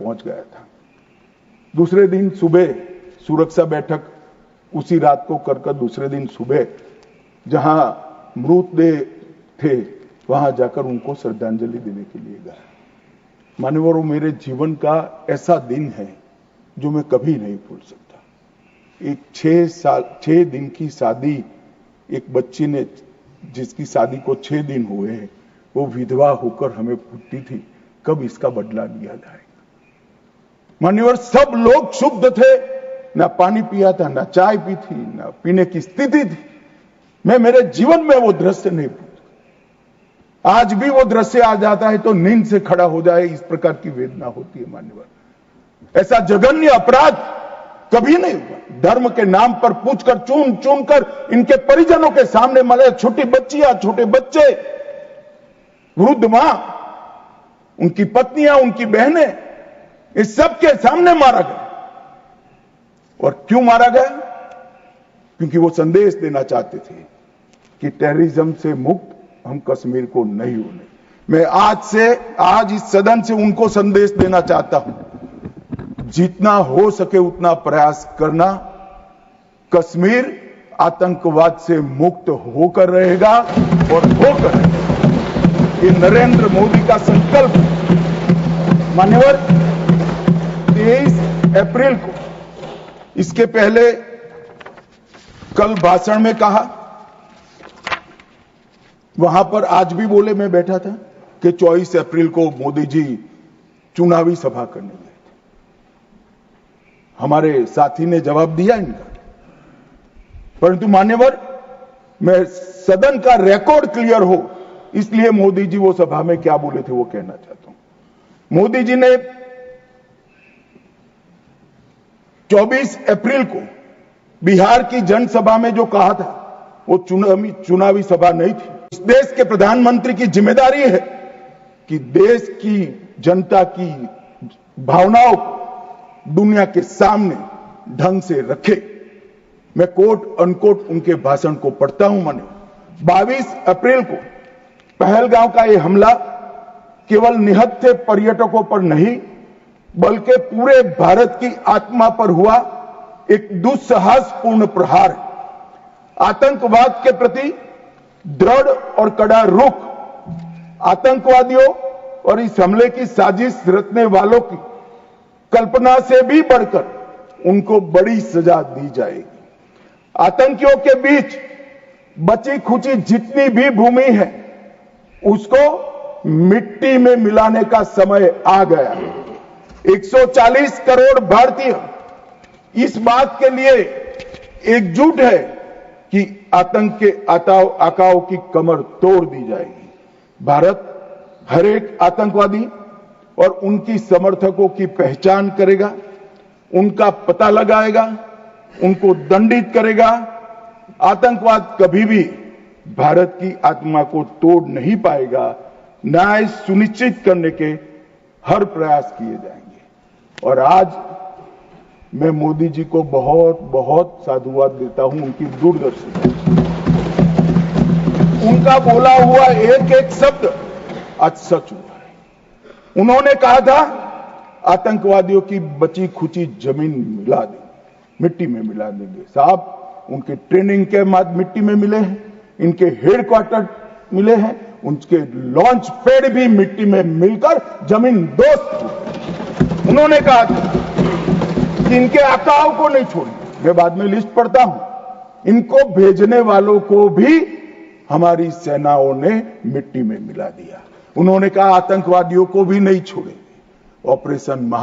पहुंच गया था। दूसरे दिन सुबह सुरक्षा बैठक उसी रात को कर दूसरे दिन सुबह जहां मृतदेह थे वहां जाकर उनको श्रद्धांजलि देने के लिए गया। मान्यवरों, मेरे जीवन का ऐसा दिन है जो मैं कभी नहीं भूल सकता। एक 6 दिन की शादी, एक बच्ची ने जिसकी शादी को 6 दिन हुए हैं, वो विधवा होकर हमें पूछती थी कब इसका बदला लिया जाएगा। मान्यवर, सब लोग शुद्ध थे, ना पानी पिया था, ना चाय पी थी, ना पीने की स्थिति थी। मैं मेरे जीवन में वो दृश्य नहीं भूलता। आज भी वो दृश्य आ जाता है तो नींद से खड़ा हो जाए, इस प्रकार की वेदना होती है। मान्यवर, ऐसा जघन्य अपराध कभी नहीं हुआ। धर्म के नाम पर पूछकर चुन चुन कर इनके परिजनों के सामने मरे, छोटी बच्चियां, छोटे बच्चे, वृद्ध मां, उनकी पत्नियां, उनकी बहनें, इस सब के सामने मारा गया। और क्यों मारा गया? क्योंकि वो संदेश देना चाहते थे कि टेररिज्म से मुक्त हम कश्मीर को नहीं होने। मैं आज इस सदन से उनको संदेश देना चाहता हूं, जितना हो सके उतना प्रयास करना। कश्मीर आतंकवाद से मुक्त होकर रहेगा और होकर रहेगा। ये नरेंद्र मोदी का संकल्प। मान्यवर, 23 अप्रैल को, इसके पहले कल भाषण में कहा, वहां पर आज भी बोले, मैं बैठा था, कि 24 अप्रैल को मोदी जी चुनावी सभा करने गए थे। हमारे साथी ने जवाब दिया इनका। परंतु मान्यवर, मैं सदन का रिकॉर्ड क्लियर हो इसलिए मोदी जी वो सभा में क्या बोले थे वो कहना चाहता हूं। मोदी जी ने 24 अप्रैल को बिहार की जनसभा में जो कहा था वो चुनावी सभा नहीं थी। इस देश के प्रधानमंत्री की जिम्मेदारी है कि देश की जनता की भावनाओं को दुनिया के सामने ढंग से रखे। मैं कोट अनकोट उनके भाषण को पढ़ता हूं। मैंने 22 अप्रैल को पहलगांव का यह हमला केवल निहत्थे पर्यटकों पर नहीं बल्कि पूरे भारत की आत्मा पर हुआ एक दुस्साहसपूर्ण प्रहार है। आतंकवाद के प्रति दृढ़ और कड़ा रुख, आतंकवादियों और इस हमले की साजिश रचने वालों की कल्पना से भी बढ़कर उनको बड़ी सजा दी जाएगी। आतंकियों के बीच बची खुची जितनी भी भूमि है उसको मिट्टी में मिलाने का समय आ गया है। 140 करोड़ भारतीय इस बात के लिए एकजुट है कि आतंक के आकाओं की कमर तोड़ दी जाएगी। भारत हर एक आतंकवादी और उनकी समर्थकों की पहचान करेगा, उनका पता लगाएगा, उनको दंडित करेगा। आतंकवाद कभी भी भारत की आत्मा को तोड़ नहीं पाएगा। न्याय सुनिश्चित करने के हर प्रयास किए जाएंगे। और आज मैं मोदी जी को बहुत बहुत साधुवाद देता हूं उनकी दूरदर्शी। उनका बोला हुआ एक एक शब्द आज सच हुआ है। उन्होंने कहा था आतंकवादियों की बची खुची जमीन मिला देंगे, मिट्टी में मिला देंगे। साहब, उनके ट्रेनिंग के बाद मिट्टी में मिले हैं, इनके हेडक्वार्टर मिले हैं, उनके लॉन्च पैड भी मिट्टी में मिलकर जमीन दोस्त। उन्होंने कहा था कि इनके आकाओं को नहीं छोड़ेंगे। मैं बाद में लिस्ट पढ़ता हूं। इनको भेजने वालों को भी हमारी सेनाओं ने मिट्टी में मिला दिया। उन्होंने कहा आतंकवादियों को भी नहीं छोड़ेंगे। ऑपरेशन